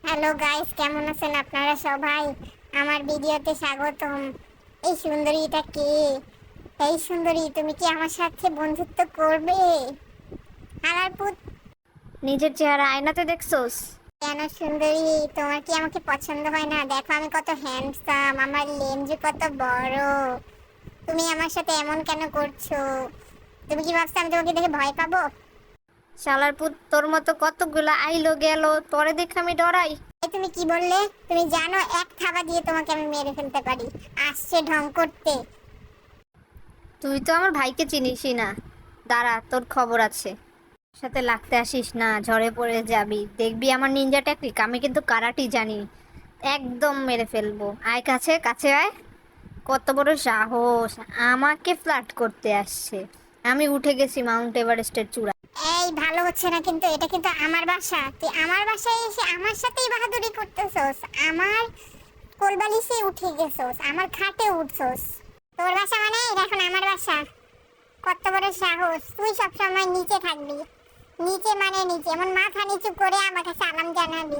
Hello guys, কেমন আছেন আপনারা সবাই? আমার ভিডিওতে স্বাগতম। এই সুন্দরীটা কে? এই সুন্দরী, তুমি কি আমার সাথে বন্ধুত্ব করবে? আলার পুত, নিজের চেহারা আয়নাতে দেখছোস? কেন সুন্দরী? তোমার কি আমাকে পছন্দ হয় না? দেখো আমি কত হ্যান্ডসাম, আমার লেন্স কত বড়। তুমি আমার সাথে এমন কেন করছো? তুমি কি ভাবছো আমি তোমাকে দেখে ভয় পাবো? শালার পুত, তোর মতো কতগুলা আইলো গেল, পরে দেখে আমি ডরাই। এই তুমি কি বললে? তুমি জানো এক থাবা দিয়ে তোমাকে আমি মেরে ফেলতে পারি। আসছে ঢং করতে। তুই তো আমার ভাইকে চিনিসই না। দাঁড়া, তোর খবর আছে। সাথে লাগতে আসিস না, ঝড়ে পড়ে যাবি। দেখবি আমার নিনজা টেকনিক, আমি কিন্তু কারাটি জানি। একদম মেরে ফেলবো। আয় কাছে কাছে আয়। কত বড় সাহস, আমাকে ফ্লার্ট করতে আসছে। আমি উঠে গেছি মাউন্ট এভারেস্টের চূড়া। এই ভালো হচ্ছে না, কিন্তু এটা কিন্তু আমার বাসা। তুই আমার বাসায় এসে আমার সাথেই বাহাদুরি করতেছস। আমার কোলবালিশে উঠে গেছস, আমার খাটে উঠছস। তোর বাসা মানে এটা এখন আমার বাসা। কত বড় সাহস! তুই সব সময় নিচে থাকবি। নিচে মানে নিচে, এমন মাথা নিচু করে আমাকে সালাম জানাবি?